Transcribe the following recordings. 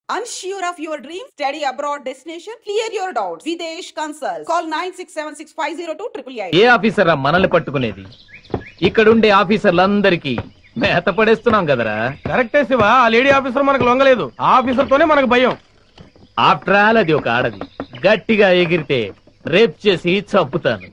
Unsure of your dream? Study abroad destination? Clear your doubts. Videsh Consult. Call 9676502888. A officer మనల్ని పట్టుకునేది? ఇక్కడుండే ఆఫీసర్లందరికీ మేత పడేస్తున్నాం కదరా. కరెక్టే శివ, ఆ లేడీ ఆఫీసర్ మనకు లొంగలేదు. ఆ ఆఫీసర్ తోనే మనకు భయం. ఆఫ్టర్ ఆల్ అది ఒక ఆడది. గట్టిగా ఎగిరితే రేప్ చేసి చంపుతాను.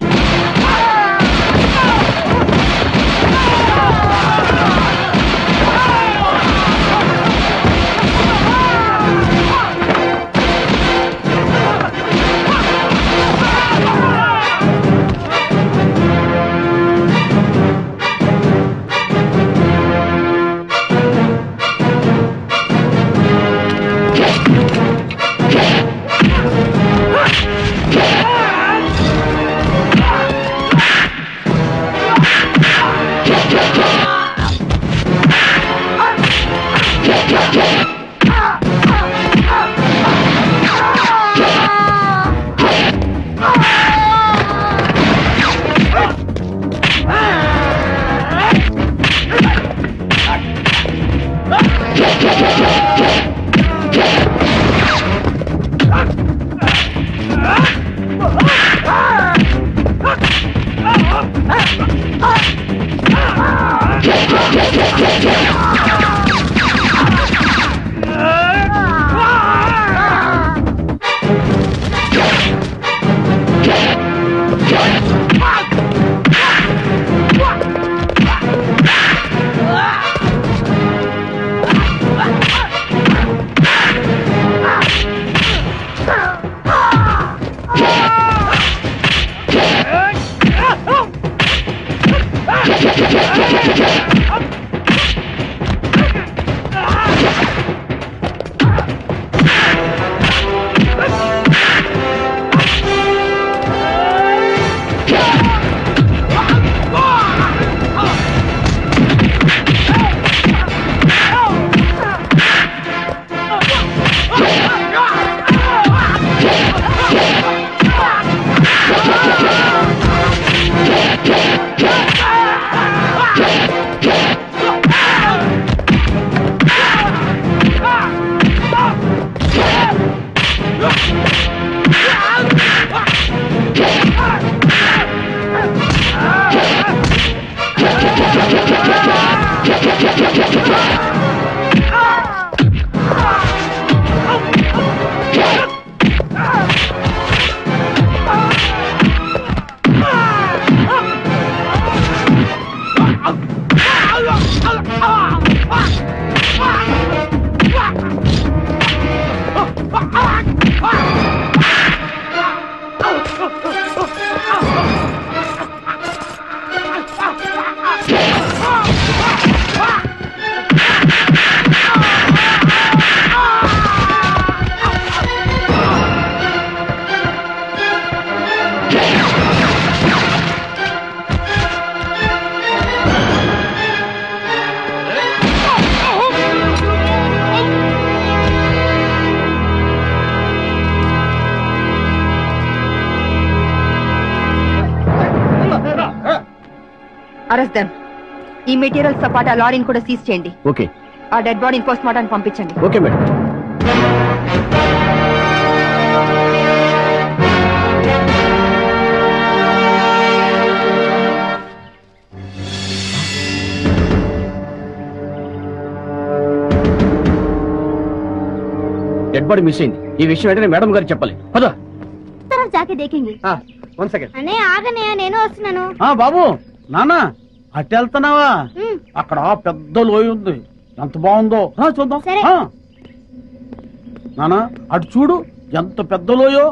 Arrest them. ఈ మెటీరియల్స్ తో పాటు ఆ లారీని కూడా సీజ్ చేయండి. ఓకే. ఆ డెడ్ బాడీని పోస్ట్ మార్టం పంపించండి. Okay madam. Dead body miss అయింది. ఈ విషయం వెంటనే మేడం గారికి చెప్పాలి. పద. జాకే దేకింది. One second. అనే ఆగనే, నేను వస్తున్నాను. బాబు, నాన్న అటు వెళ్తున్నావా? అక్కడ పెద్ద లోయ ఉంది, ఎంత బాగుందో చూద్దాం. నానా అటు చూడు, ఎంత పెద్ద లోయో.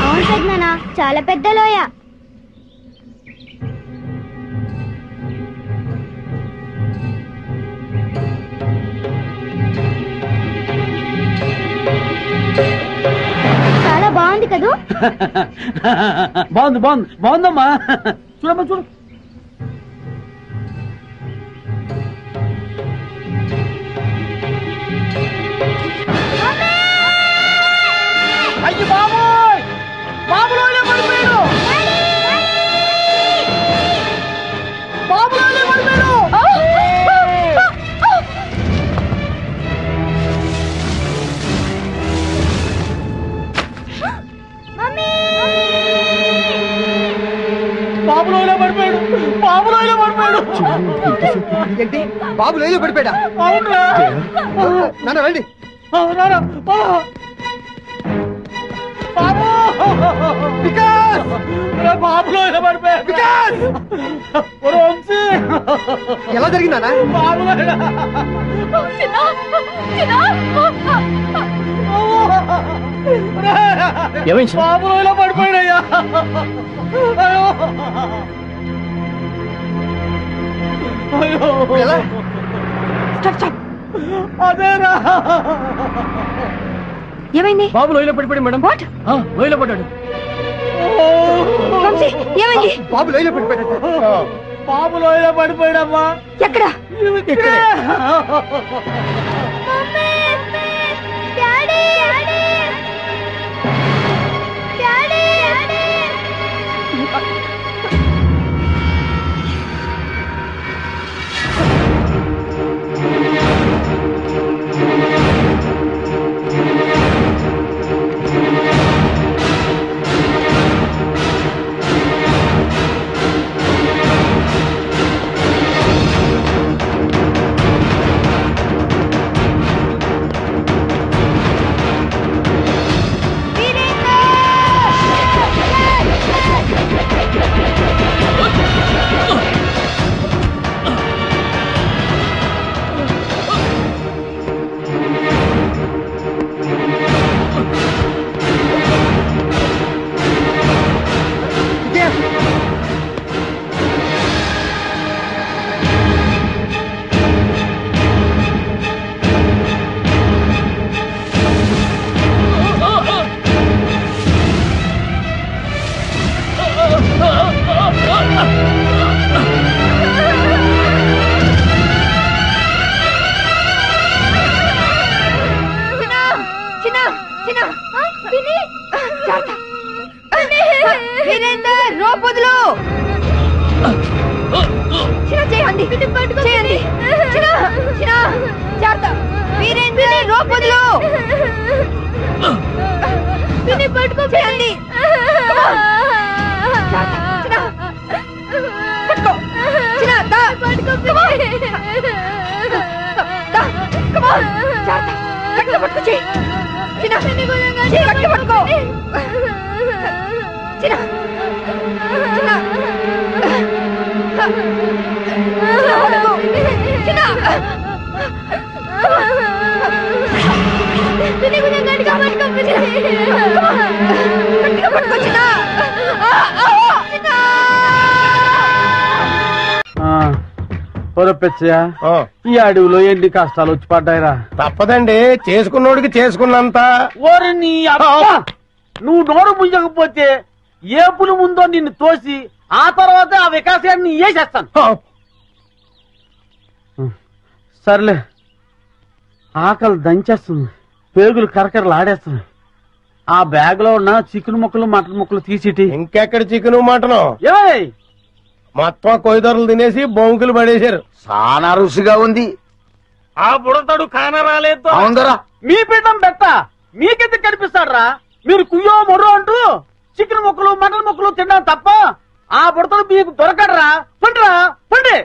అవును పెద్దనాన్న, చాలా పెద్ద లోయ. చాలా బాగుంది కదూ? బాగుంది బాగుంది బాగుందమ్మా. చూడమ్మా చూడు. అయ్యి బాబోయ్, బాబులోనే పడిపోయాడు. బాబులోనే. బాబు లోయలో పడిపోయాడు. ఏంటి బాబు లోయలో పడిపోయాడా? అవునరా నాన్న రండి. బాబు వికాస్ బాబు లోయలో పడిపోయాడు. వికాస్ ఎలా జరిగిందా? బాబు ఏమైంది? బాబు లోయలో పడిపోయాడయ్యా. ఎలా? అదేరా ఏమైంది? బాబు లోయలో పడిపోయాడు మేడం. వాట్? లోయలో పడ్డాడు. వంశీ, ఏమైంది? బాబు లోయలో పడిపోయాడు. బాబు లోయలో పడిపోయాడమ్మా. ఎక్కడ? ఇక్కడే. వీరేందర్ రోప్ వదులు. చేయండి చేయండి. వీరేందర్ రోప్ వదులు. పట్టుకో చేయండి. పట్టుకో పొరపెచ్చయా, ఈ అడవిలో ఎన్ని కష్టాలు వచ్చి పడ్డాయిరా. తప్పదండి, చేసుకున్నోడికి చేసుకున్నంత. ఓరి నీ అబ్బా, నువ్వు నోరు ముయ్యకపోతే ఏపులు ముందో నిన్ను తోసి ఆ తర్వాత ఆ వికాసాన్ని వేసేస్తాను. సర్లే, ఆకలి దంచేస్తుంది, పేగులు కరకరలు ఆడేస్తుంది. ఆ బ్యాగ్ లో ఉన్న చికెన్ ముక్కలు మటన్ ముక్కలు తీసిటి. ఇంకెక్కడ చికెను మటను? ఏయ్, మొత్తం కొయ్యదొరలు తినేసి బొంకులు పడేశారు. చాలా రుచిగా ఉంది. ఆ బుడతడు కాన రాలేదు. అవుందరా, మీ పీఠం పెట్ట మీకెందుకు కనిపిస్తాడరా? మీరు కుయ్యో మొర్రో అంటూ చికెన్ ముక్కలు మటన్ ముక్కలు తిన్నా తప్ప ఆ బుడతలు మీకు దొరకడరా. పండ్రా పండి.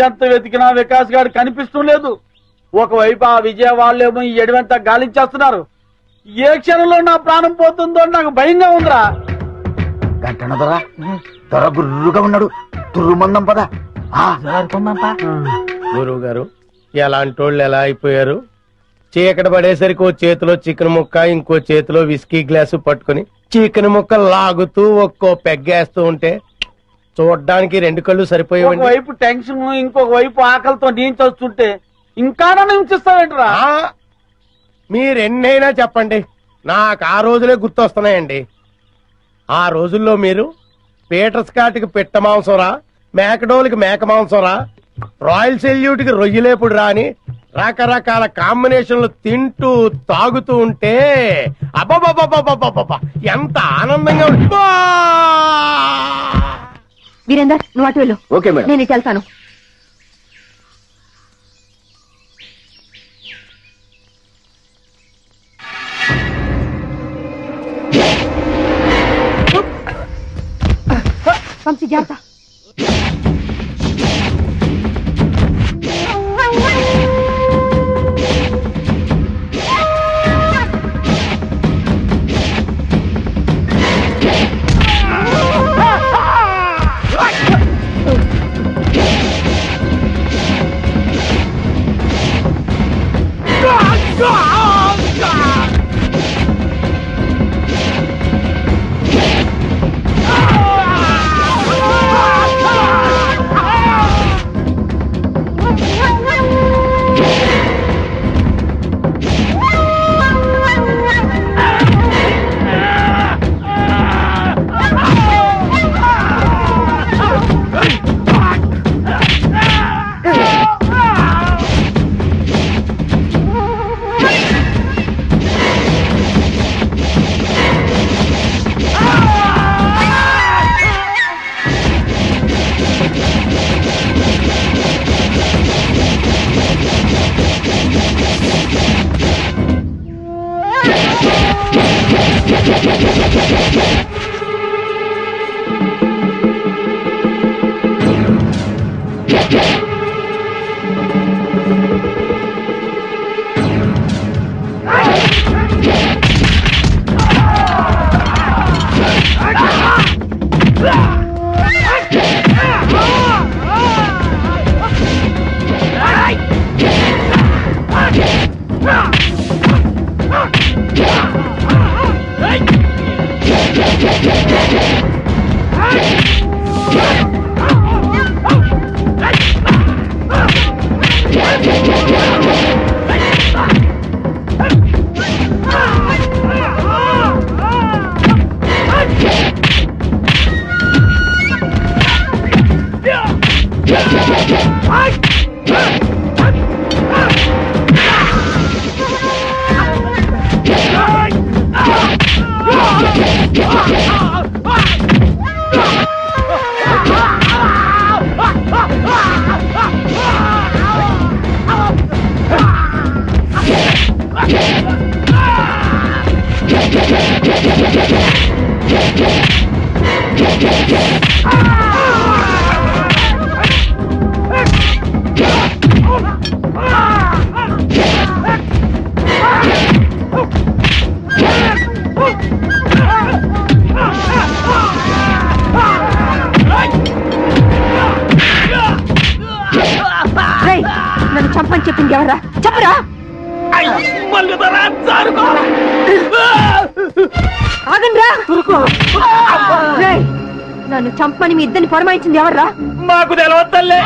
ఎంత వెతికినా వికాస్ గారు కనిపిస్తూ లేదు. ఒకవైపు ఆ విజయవాడలేమో ఈ ఎడవంతా గాలించేస్తున్నారు. ఏ క్షణంలో నా ప్రాణం పోతుందో నాకు భయంగా ఉందిరా. గంటన దొర దొర గుర్రుగా ఉన్నాడు. తుర్రుమందం పద. గురువు గారు, ఎలాంటి వాళ్ళు ఎలా అయిపోయారు? చీకటి పడేసరికి ఓ చేతిలో చికెన్ ముక్క, ఇంకో చేతిలో విస్కీ గ్లాసు పట్టుకుని చికెన్ ముక్క లాగుతూ ఒక్కో పెగ్గేస్తూ ఉంటే చూడ్డానికి రెండు కళ్ళు సరిపోయేవండి. ఒకవైపు టెన్షన్, ఇంకొక వైపు ఆకలితో నేను చూస్తుంటే ఇంకా నన్ను హింసిస్తావేంట్రా? మీరెన్నైనా చెప్పండి, నాకు ఆ రోజులే గుర్తొస్తున్నాయండి. ఆ రోజుల్లో మీరు పీటర్ స్కాట్కి పిట్ట మాంసంరా, మేకడోల్కి మేక మాంసంరా, రాయల్ సెల్యూట్కి రొయ్యలేపుడు రా అని రకరకాల కాంబినేషన్లు తింటూ తాగుతూ ఉంటే అబ్బబ్బబ్బబ్బబ్బబ్బబ్బ ఎంత ఆనందంగా వీరేందర్, నువ్వు అటు వెళ్ళు. Okay madam. నేను ఇటు వెళ్తాను. వంశీ, జాగ్రత్త. నన్ను చంపని చెప్పింది ఎవరా? చెప్పరా? ఆగండ్రా! నన్ను చంపని మీ ఇద్దరిని పొరమాయించింది ఎవర్రా? మాకు తెలవద్దల్లే.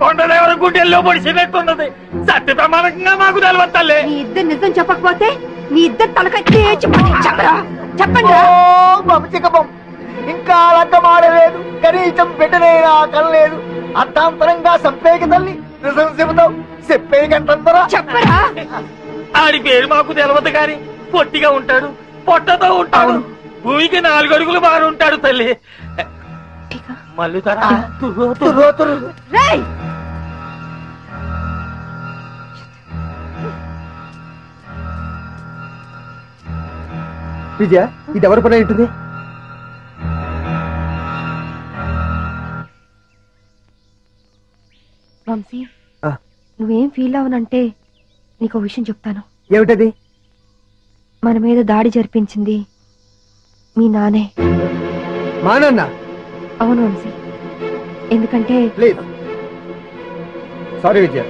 కొండదేవర గుండెల్లో పొడిచినట్టున్నది. సత్య ప్రమాణంగా మాకు తెలవద్దల్లే. మీ ఇద్దరు నిజం చెప్పకపోతే మీ ఇద్దరు తలకాయ తేచిపోయి చెప్పరా? చెప్పండి. ఇంకా అర్థమాడలేదు, కనీసం బిడ్డనైనా కనలేదు. అర్థాంతరంగా సంపేకి తల్లి నిజం చెబుతావు, చెప్పేయకంటారా? చెప్పరా? ఆడి పేరు మాకు తెలవద్దు గాని పొట్టిగా ఉంటాడు, పొట్టతో ఉంటాడు, భూమికి 4 అడుగులు బారు ఉంటాడు తల్లి. మల్లుతారా? విజయ, ఇది ఎవరి పని ఉంటుంది? వంశీ, నువ్వేం ఫీల్ అవనంటే నీకు విషయం చెప్తాను. ఏమిటది? మన మీద దాడి జరిపించింది మీ నానే. మా నాన్న? అవును వంశీ, ఎందుకంటే లేదు. సారీ విజయ.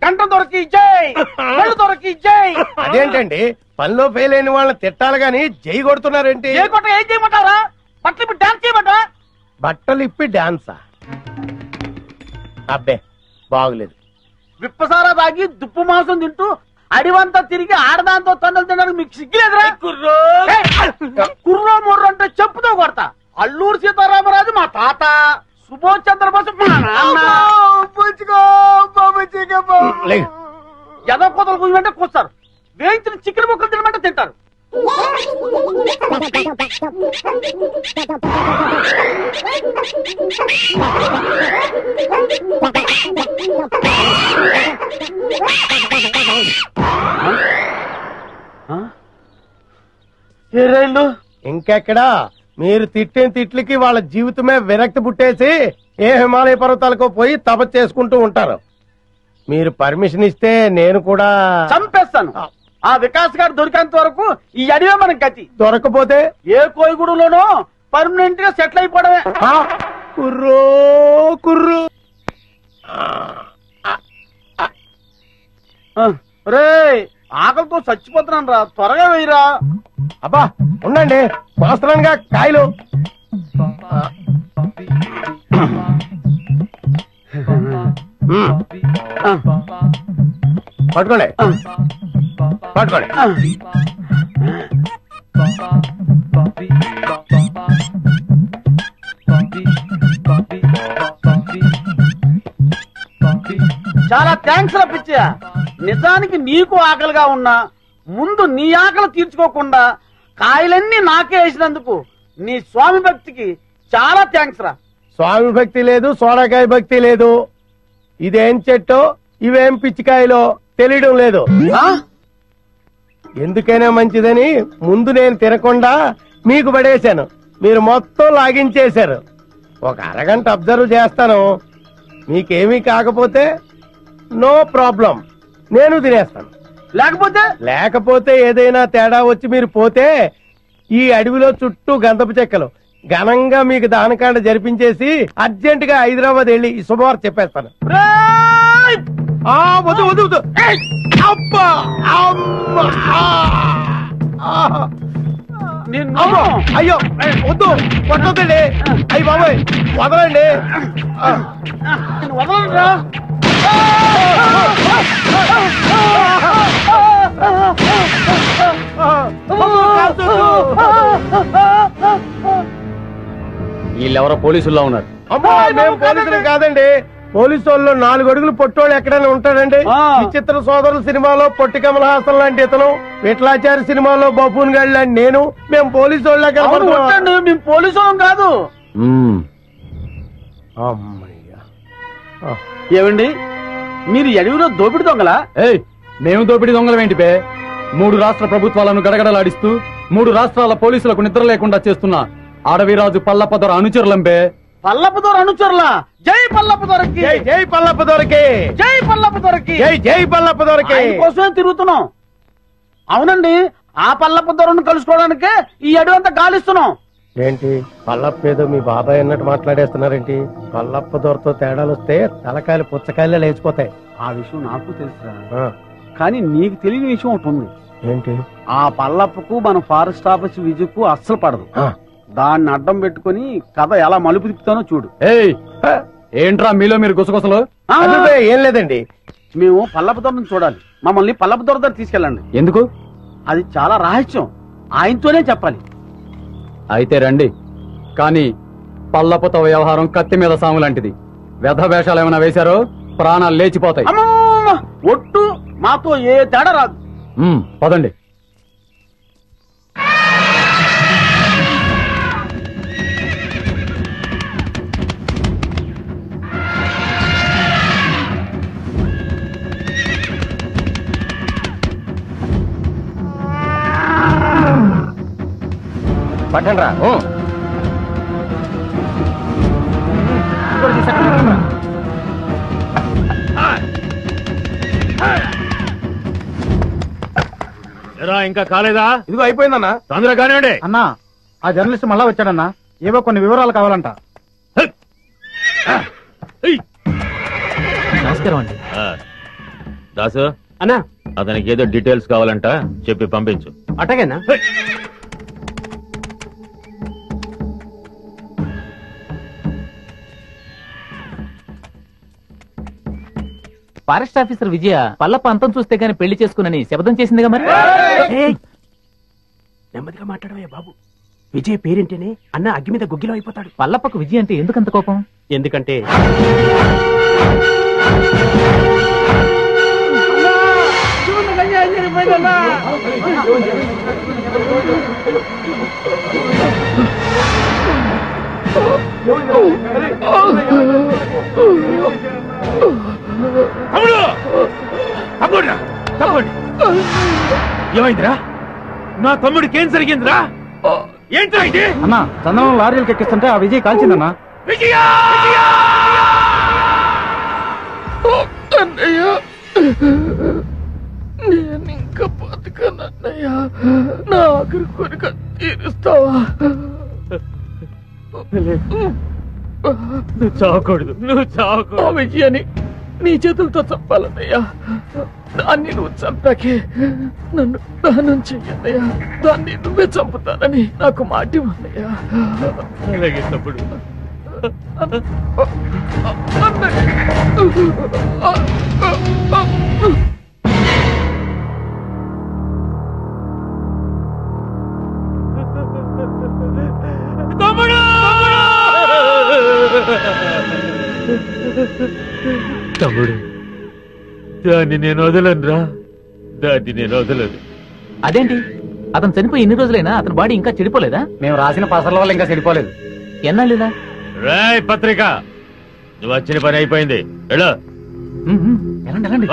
గంట దొరికి జై, కళ్ళు దొరికి జై. అదేంటండి, పనిలో ఫెయిల్ అయిన వాళ్ళని తిట్టాలి గాని జై కొడుతున్నారేంటి? ఏ కొట్ట ఏం చేయమంటారా? బట్టలు ఇప్పి డాన్స్ చేయమంటారా? బట్టలు ఇప్పి డాన్సా? అబ్బే బాగులేదు. విప్పసారా తాగి దుప్పు మాంసం తింటూ అడివంతా తిరిగి ఆడదాంతో తన్నులు తినడానికి మీకు సిగ్గులేదురా? కుర్రో ముర్రో అంటే చెప్పుతో కొడతా. అల్లూరు సీతారామరాజు మా తాత, సుభాష్ చంద్రబోస్ మా నాన్న. ఎదో కోతలు కూయమంటే కూస్తారు, వేయించిన చికెన్ ముక్కలు తినమంటే తింటారు. ఇంకెక్కడా? మీరు తిట్టిన తిట్లకి వాళ్ళ జీవితమే విరక్తి పుట్టేసి ఏ హిమాలయ పర్వతాలకో పోయి తపస్సు చేసుకుంటూ ఉంటారు. మీరు పర్మిషన్ ఇస్తే నేను కూడా చంపేస్తాను. ఆ వికాస్ గారు దొరికేంత వరకు ఈ అడివే మనం గతి. దొరకపోతే ఏ కోయిగూడులోనో పర్మనెంట్ గా సెటిల్ అయిపోవడమే. కుర్రో కుర్రు. రే, ఆకలితో చచ్చిపోతున్నాను రా, త్వరగా వేయరా. అబ్బా ఉండండి, మాస్టరాన్గా కాయలు. పట్టుకోండి పట్టుకోండి. చాలా థ్యాంక్స్ రా పిచ్చయ్య. నిజానికి నీకు ఆకలిగా ఉన్నా ముందు నీ ఆకలి తీర్చుకోకుండా కాయలన్నీ నాకే వేసినందుకు నీ స్వామి భక్తికి చాలా థ్యాంక్స్ రా. స్వామి భక్తి లేదు, సోడాకాయ భక్తి లేదు. ఇదేం చెట్టో ఇవేం పిచ్చికాయలో తెలియడం లేదు. ఎందుకైనా మంచిదని ముందు నేను తినకుండా మీకు పడేశాను. మీరు మొత్తం లాగించేశారు. ఒక అరగంట అబ్జర్వ్ చేస్తాను. మీకేమీ కాకపోతే నో ప్రాబ్లం, నేను తినేస్తాను. లేకపోతే ఏదైనా తేడా వచ్చి మీరు పోతే ఈ అడవిలో చుట్టూ గంధపు చెక్కలు ఘనంగా మీకు దానకాండ జరిపించేసి అర్జెంట్ గా హైదరాబాద్ వెళ్ళి ఈ శుభవార్త చెప్పేస్తాను. వద్దు వద్దు వద్దు. అబ్బా అయ్యో వద్దు, కొట్టొద్దండి. అయ్యి బాబాయ్ వదలండి. వీళ్ళెవరో పోలీసుల్లో ఉన్నారు. అమ్మా మేము పోలీసులు కాదండి. పోలీసు వాళ్ళు 4 అడుగులు పొట్టోళ్ళు ఎక్కడైనా ఉంటాడండి. విచిత్ర సోదరుల సినిమాలో పొట్టి కమల్ హాసన్ లాంటి ఇతను, విఠలాచారి సినిమాలో బఫూన్ గాడి లాంటి నేను, మేము పోలీసు వాళ్ళ మేము పోలీసు వాళ్ళం కాదు. ఏమండి మీరు అడవిలో దోపిడి దొంగలా? మేము దోపిడి దొంగలం ఏంటి పే? 3 రాష్ట్ర ప్రభుత్వాలను గడగడలాడిస్తూ 3 రాష్ట్రాల పోలీసులకు నిద్ర లేకుండా చేస్తున్న అడవిరాజు పల్లప్పదొర అనుచరులంపే. పల్లప్పదొర అనుచరులా? జై పల్లప్పదొరకి, జై పల్లప్పదొరకి, జై పల్లప్పదొరకి, జై పల్లప్పదొరకి కోసమే తిరుగుతున్నాం. అవునండి, ఆ పల్లప్పదొరను కలుసుకోవడానికే ఈ అడవి అంతా గాలిస్తున్నాం. ఏంటి పల్లప్ప ఏదో మీ బాబాయ్ అన్నట్టు మాట్లాడేస్తున్నారేంటి? పల్లప్ప దొరతో తేడాలు వస్తే తలకాయలు పుచ్చకాయలే లేచిపోతాయి. ఆ విషయం నాకు తెలుసురా, కానీ నీకు తెలియని విషయం ఒకటి ఉంది. ఏంటి? ఆ పల్లప్పకు మన ఫారెస్ట్ ఆఫీస్ విజయకు అస్సలు పడదు. దాన్ని అడ్డం పెట్టుకుని కథ ఎలా మలుపు తిప్పుతానో చూడు. ఏంట్రా మీలో మీరు గుసగుసలు? ఏం లేదండి, మేము పల్లప్పదొరను చూడాలి. మమ్మల్ని పల్లప్పదొర దగ్గర తీసుకెళ్ళండి. ఎందుకు? అది చాలా రహస్యం, ఆయనతోనే చెప్పాలి. అయితే రండి. కానీ పల్లపుతో వ్యవహారం కత్తి మీద సాము లాంటిది. వ్యధ వేషాలు ఏమైనా వేశారో ప్రాణాలు లేచిపోతాయి. ఒట్టు మాతో ఏ తేడా రాదు. పదండి. పట్టండి రా. ఇంకా కాలేదా? ఇదిగో అయిపోయిందన్నా. తొందరగా కానివ్వండి. అన్నా ఆ జర్నలిస్ట్ మళ్ళా వచ్చాడన్నా, ఏవో కొన్ని వివరాలు కావాలంట. నమస్కారం అండి. దాసు అన్నా అతనికి ఏదో డీటెయిల్స్ కావాలంట, చెప్పి పంపించు. అటగేనా? ఫారెస్ట్ ఆఫీసర్ విజయ పల్లప్ప అంతం చూస్తే గానీ పెళ్లి చేసుకునని శపథం చేసిందిగా మరి. నెమ్మదిగా మాట్లాడవే బాబు. విజయ్ పేరేంటేనే అన్న అగ్గి మీద గుగ్గిలో అయిపోతాడు. పల్లప్పకు విజయ అంటే ఎందుకంత కోపం? ఎందుకంటే ఏమైందిరా? నా తమ్ముడికి ఏం జరిగిందిరా? ఏంట్రా ఇది? అన్నా చందనం లారీలకు ఎక్కిస్తుంటే ఆ విజయ్ కాల్చిందన్నా. విజయా! అన్నయ్య నేను ఇంకా బతకనన్నయ్య, నా ఆఖరి కోరిక తీరుస్తావా? నువ్వు చావకూడదు, నువ్వు చావకూడదు. ఆ విజయాన్ని నీ చేతులతో చంపాలన్నయ్యా. దాన్ని నువ్వు చంపాకే నన్ను దహనం చెయ్యన్నయ్యా. దాన్ని నువ్వే చంపుతానని నాకు మాట ఇవ్వన్నయ్యా. అలాగే తప్పుడు. తమ్ముడు, దాన్ని నేను వదలనురా, దాన్ని నేను వదలను. అదేంటి, అతను చనిపోయి ఎన్ని రోజులైనా అతని బాడీ ఇంకా చెడిపోలేదా? మేము రాసిన పసర్ల వల్ల ఇంకా చెడిపోలేదు. ఎన్నాళ్ళులా? రాయ్ పత్రిక, నువ్వు వచ్చిన పని అయిపోయింది. వెళ్ళు. ఎలాండి ఎలాండి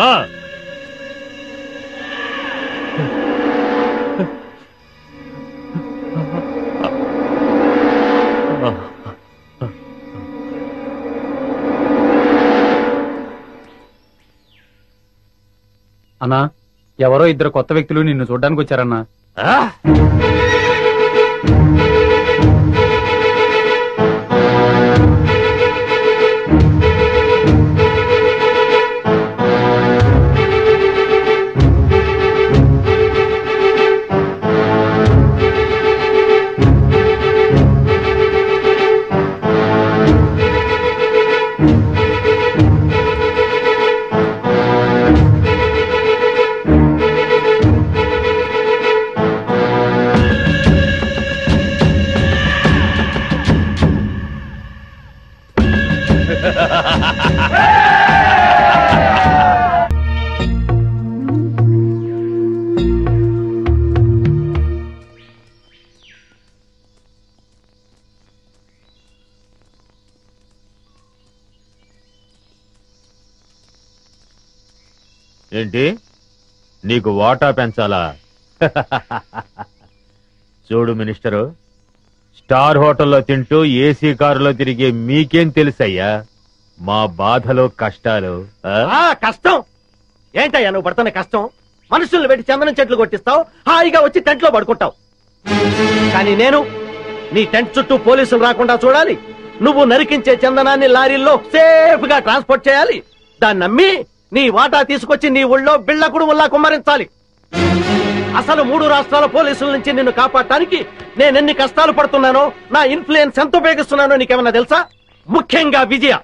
అన్నా, ఎవరో ఇద్దరు కొత్త వ్యక్తులు నిన్ను చూడ్డానికి వచ్చారన్నా. ఏంటి, నీకు వాటా పెంచాలా? చూడు మినిస్టరు, స్టార్ హోటల్లో తింటూ ఏసీ కారులో తిరిగే మీకేం తెలుసయ్యా మా బాధలు కష్టాలు? కష్టం ఏంటయ్యా నువ్వు పడుతున్న కష్టం? మనుషుల్ని పెట్టి చందనం చెట్లు కొట్టిస్తావు, హాయిగా వచ్చి టెంట్ లో పడుకుంటావు. కానీ నేను నీ టెంట్ చుట్టూ పోలీసులు రాకుండా చూడాలి. నువ్వు నరికించే చందనాన్ని లారీల్లో సేఫ్ గా ట్రాన్స్పోర్ట్ చేయాలి. దాన్ని నమ్మి నీ వాటా తీసుకొచ్చి నీ ఊళ్ళో బిళ్ళకుడు ఉల్లా కుమ్మరించాలి. అసలు 3 రాష్ట్రాల పోలీసుల నుంచి నిన్ను కాపాడటానికి నేనెన్ని కష్టాలు పడుతున్నానో, నా ఇన్ఫ్లుయెన్స్ ఎంత ఉపయోగిస్తున్నానో నీకేమన్నా తెలుసా? ముఖ్యంగా విజయ,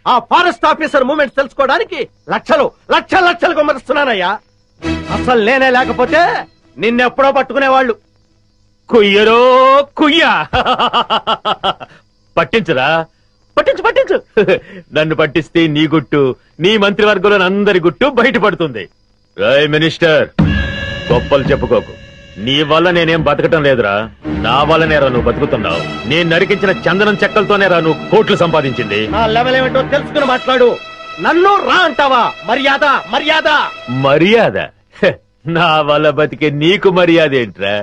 ఆ ఫారెస్ట్ ఆఫీసర్ మూమెంట్స్ తెలుసుకోవడానికి లక్షలు కుమ్మరిస్తున్నానయ్యా. అసలు నేనే లేకపోతే నిన్నెప్పుడో పట్టుకునేవాళ్ళు. కుయ్యరో కుయ్యా. పట్టించురా, పట్టించు. నన్ను పట్టిస్తే నీ గుట్టు, నీ మంత్రివర్గంలో అందరి గుట్టు బయటపడుతుంది. రాయ్ మినిస్టర్, గొప్పలు చెప్పుకోకు. నీ వల్ల నేనేం బతకటం లేదురా, నా వల్లనేరా నువ్వు బతుకుతున్నావు. నేను నరికించిన చందనం చెక్కలతోనేరా నువ్వు కోట్లు సంపాదించింది. నా లెవెల్ ఏమిటో తెలుసుకుని మాట్లాడు. నన్ను రా అంటావా? మర్యాద? నా వల్ల బతికే నీకు మర్యాద ఏంట్రా?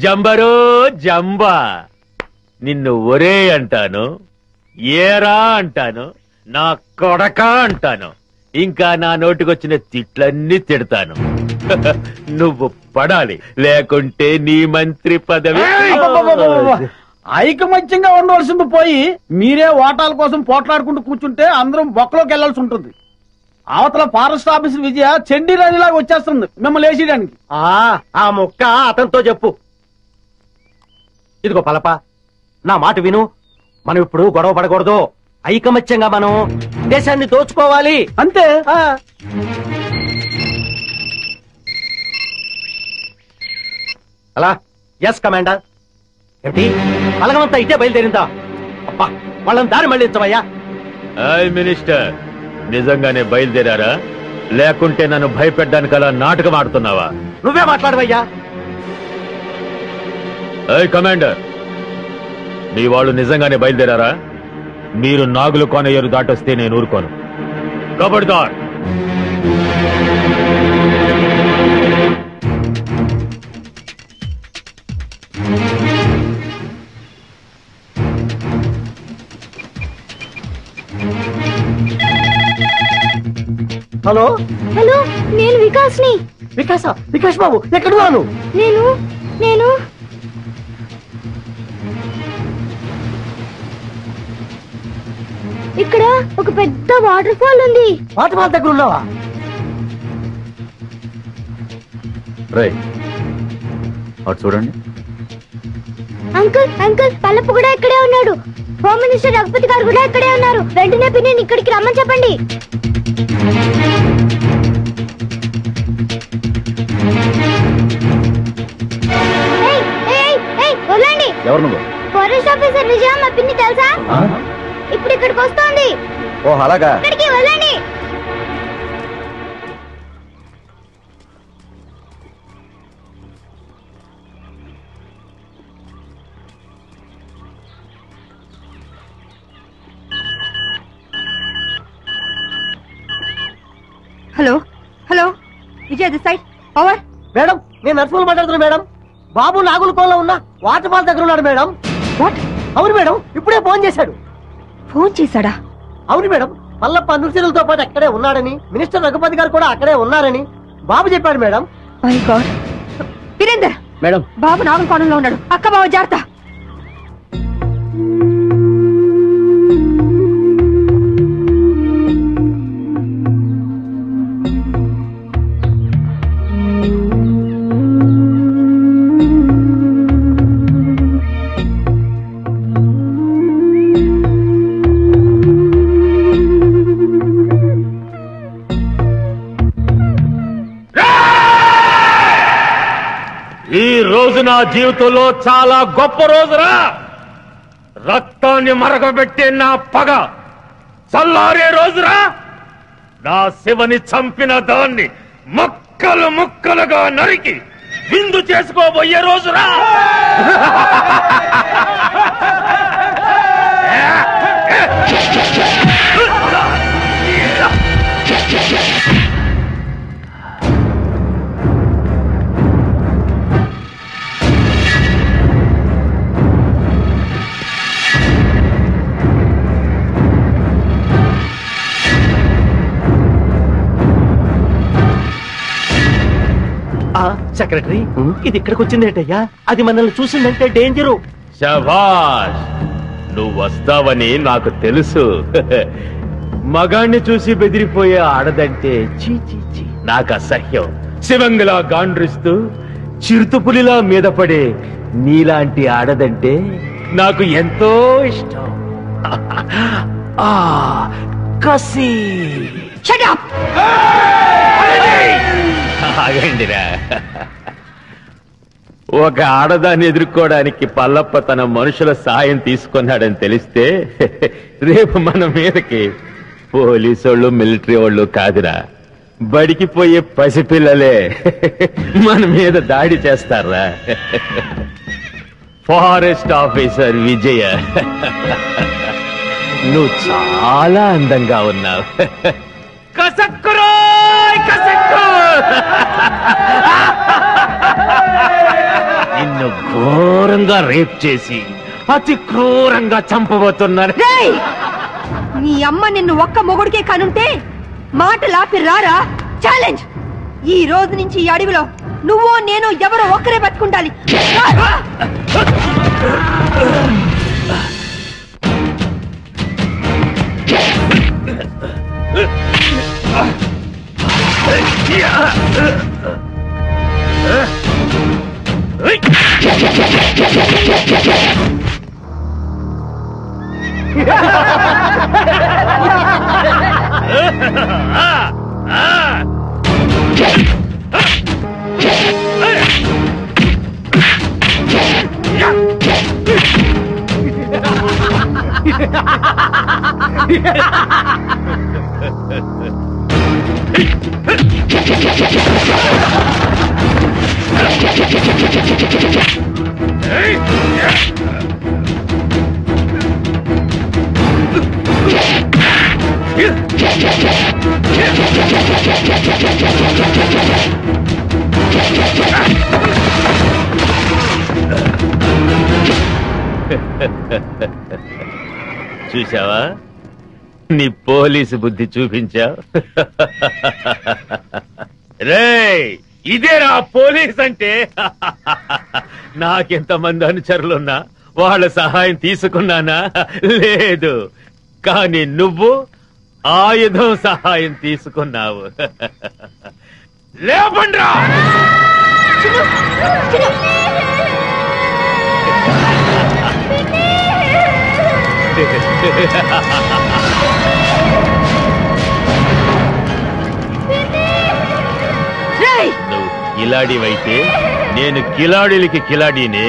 జంబరో జంబా, నిన్ను ఒరే అంటాను, ఏరా అంటాను, నా కొడక అంటాను, ఇంకా నా నోటికొచ్చిన తిట్లన్నీ తిడతాను. నువ్వు పడాలి, లేకుంటే నీ మంత్రి పదవి. ఐకమత్యంగా ఉండవలసింది పోయి మీరే ఓటాల కోసం పోట్లాడుకుంటూ కూర్చుంటే అందరం బొక్కలోకి వెళ్లాల్సి ఉంటుంది. అవతల ఫారెస్ట్ ఆఫీసర్ విజయ చెండి రాజులాగా వచ్చేస్తుంది మిమ్మల్ని వేసేయడానికి. ఆ ముక్క అతనితో చెప్పు. ఇదిగో పలప, నా మాట విను. మనం ఇప్పుడు గొడవ పడకూడదు. ఐకమత్యంగా మనం దేశాన్ని దోచుకోవాలి, అంతే. అలా ఎస్ కమాండర్. ఏమిటి బలగమంతా ఇటే బయలుదేరిందా? అబ్బా, వాళ్ళని దారి మళ్ళించవయ్యా. మినిస్టర్, నిజంగానే బయలుదేరారా, లేకుంటే నన్ను భయపెట్టడానికి అలా నాటకం ఆడుతున్నావా? నువ్వే మాట్లాడవయ్యా. కమాండర్, మీ వాళ్ళు నిజంగానే బయలుదేరారా? మీరు నాగులు కోనయ్యరు దాటొస్తే నేను ఊరుకోను. కబడ్దార్. హలో, నేను వికాస్ని. వికాస్ బాబు, ఎక్కడున్నాను? నేను ఇక్కడ ఒక పెద్ద వాటర్ ఫాల్ ఉంది. వాటర్ ఫాల్ దగ్గర ఉన్నావా? అటు చూడండి. అంకుల్ పల్లపు కూడా ఇక్కడే ఉన్నాడు. హోమ్ మినిస్టర్ రఘుపతి గారు కూడా ఇక్కడే ఉన్నారు. వెంటనే పిన్ని ఇక్కడికి రమ్మని చెప్పండి. వదలండి. ఎవరు నువ్వు? ఫారెస్ట్ ఆఫీసర్ విజయ, మా పిన్ని తెలుసా? ఇప్పుడు ఇక్కడికి వస్తోంది. ఓ అలాగా. ఇక్కడికి వదలండి. Hello hello Vijay this side power. Madam నేను నర్సులు మాట్లాడుతున్నా మేడం. బాబు నాగులకోలో ఉన్న వాటర్ ఫాల్ దగ్గర ఉన్నాడు మేడం. వాట్? అవును మేడం, ఇప్పుడే ఫోన్ చేశాడు. ఫోన్ చేశాడా? అవును మేడం, పల్లప్ప నృత్యులతో పాటు అక్కడే ఉన్నాడని, మినిస్టర్ రఘుపతి గారు కూడా అక్కడే ఉన్నారని బాబు చెప్పాడు madam. My god. Virender madam బాబు నాగులకోణంలో ఉన్నాడు. అక్క బాబు జాగ్రత్త. ఈ రోజు నా జీవితంలో చాలా గొప్ప రోజురా. రక్తాన్ని మరగబెట్టే నా పగ చల్లారే రోజురా. నా శివని చంపిన దాన్ని ముక్కలు ముక్కలుగా నరికి విందు చేసుకోబోయే రోజురా. సెక్రటరీ, ఇది ఇక్కడికి వచ్చిందేటయ్యా? అది మనల్ని చూసిందంటే డేంజరు. శభాష్, నువ్వు వస్తావని నాకు తెలుసు. మగాణ్ణి చూసి బెదిరిపోయే ఆడదంటే చీ చీ చీ నాకు అసహ్యం. శివంగిలా గాండ్రిస్తూ చిరుతుపులిలా మీద పడే నీలాంటి ఆడదంటే నాకు ఎంతో ఇష్టం. కసి. ఆగండిరా. ఒక ఆడదాన్ని ఎదుర్కోవడానికి పల్లప్ప తన మనుషుల సాయం తీసుకున్నాడని తెలిస్తే రేపు మన మీదకి పోలీసోళ్ళు మిలిటరీ వాళ్ళు కాదురా, బడికి పోయే పసిపిల్లలే మన మీద దాడి చేస్తారా. ఫారెస్ట్ ఆఫీసర్ విజయ, నువ్వు చాలా అందంగా ఉన్నావు. నిన్ను ఘోరంగా రేప్ చేసి అతి క్రూరంగా చంపబోతున్నారు. నీ అమ్మ నిన్ను ఒక్క మొగుడికే కనుంటే మాటలాపి రారా. ఛాలెంజ్. ఈ రోజు నుంచి ఈ అడవిలో నువ్వు నేను ఎవరో ఒక్కరే బతుకుండాలి. చూసావా, నీ పోలీసు బుద్ధి చూపించావు. రేయ్, ఇదేరా పోలీస్ అంటే. నాకెంతమంది అనుచరులున్నా వాళ్ళ సహాయం తీసుకున్నానా? లేదు. కానీ నువ్వు ఆయుధం సహాయం తీసుకున్నావు. లేపండ్రా. నువ్వు కిలాడివైతే నేను కిలాడీలకి కిలాడీనే.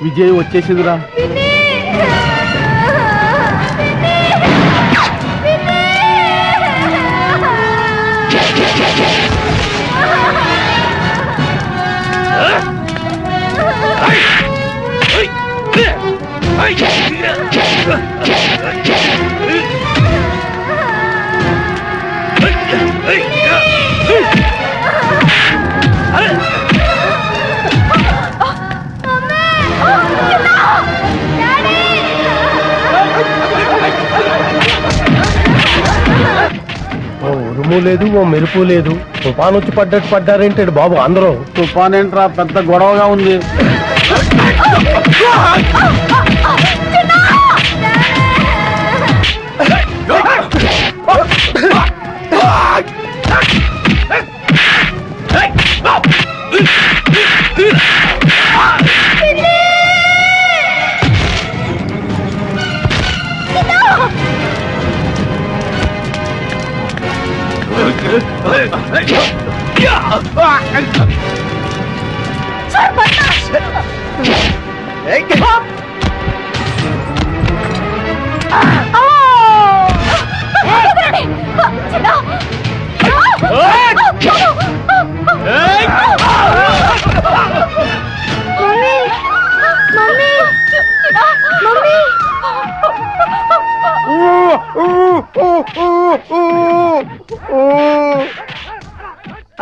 విజయ్ వచ్చేసిందిరా. ఉరుము లేదు ఓ మెరుపు లేదు. తుఫాన్ వచ్చి పడ్డట్టు పడ్డారేంటాడు బాబు అందరూ. తుఫాన్ ఏంట్రా పెద్ద గొడవగా ఉంది.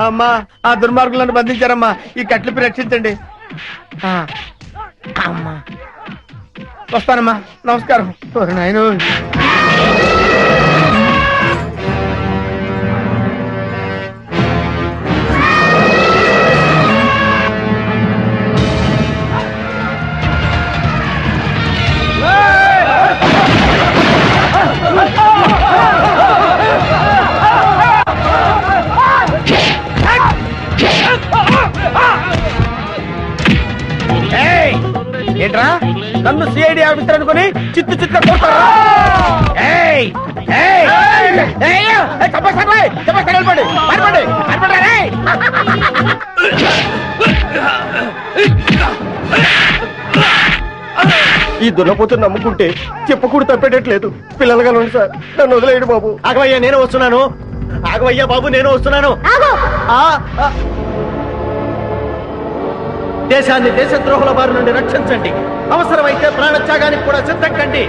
అమ్మా ఆ దుర్మార్గులను బంధించారమ్మా. ఈ కట్లిపి రక్షించండి. అమ్మా వస్తానమ్మా. నమస్కారం. నాయన ఏంట్రా నన్ను సిఐడి ఆఫీసర్ అనుకుని చిత్తు చిత్తుగా కొడతారా? ఈ దున్నపోతుని నమ్ముకుంటే చెప్పకూడదు తప్పేటట్లేదు. పిల్లలుగా ఉండి సార్ నన్ను వదిలేయండి బాబు. ఆగవయ్యా నేను వస్తున్నాను. ఆగవయ్యా బాబు నేను వస్తున్నాను. దేశాన్ని దేశద్రోహుల బారి నుండి రక్షించండి. అవసరమైతే ప్రాణత్యాగానికి కూడా సిద్ధం కండి.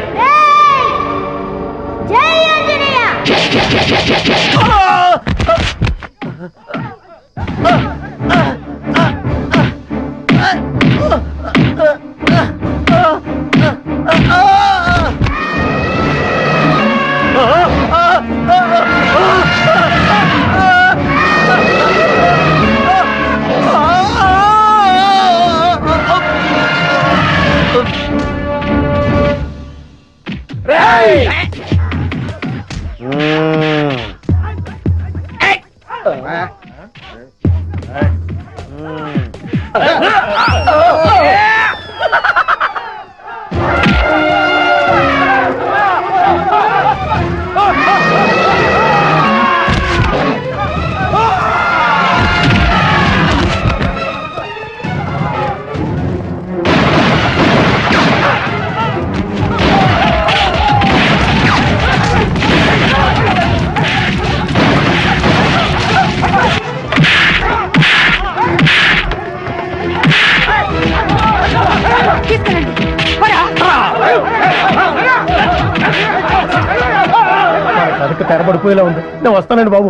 తెరబడిపోయేలా ఉంది. నేను వస్తానండి బాబు.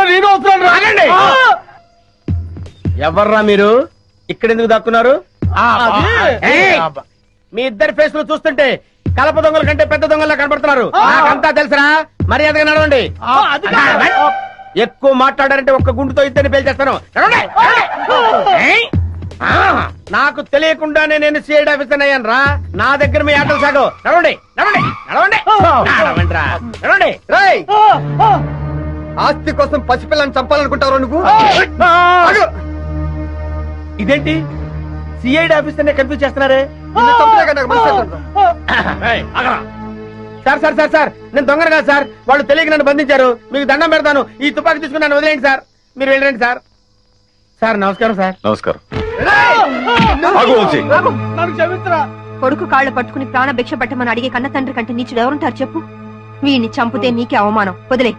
నేను వస్తున్నాను. రాగండి. ఎవర్రా మీరు? ఇక్కడ ఎందుకు దాక్కున్నారు? మీ ఇద్దరి ఫేస్ లో చూస్తుంటే కలప దొంగల కంటే పెద్ద దొంగలా కనబడుతున్నారు. నాకంతా తెలుసురా. మర్యాదగా నడవండి. ఎక్కువ మాట్లాడారంటే ఒక్క గుండుతో ఇద్దరిని పేల్చేస్తాను. నాకు తెలియకుండానే నేను సిఐడి ఆఫీసర్ అయ్యాను రా. నా దగ్గర మీ ఆటలు సాగు. నడవండి నడవండి నడవండి నడవండి. ఆస్తి కోసం పసిపిల్లని చంపాలనుకుంటావు నువ్వు? ఇదేంటి సిఐడి ఆఫీసర్ కన్ఫ్యూజ్ చేస్తున్నారే? సార్ సార్ సార్ సార్ నేను దొంగను కాదు సార్. వాళ్ళు తెలియక నన్ను బంధించారు. మీకు దండం పెడతాను. ఈ తుపాకీ తీసుకుని నన్ను వదిలేండి సార్. మీరు వెళ్ళండి సార్. సార్ నమస్కారం సార్. నమస్కారం. కొడుకు కాళ్ళు పట్టుకుని ప్రాణ భిక్ష పెట్టమని అడిగే కన్న తండ్రి కంటే నీచుడు ఎవరుంటారు చెప్పు? వీడిని చంపితే నీకే అవమానం. వదిలే.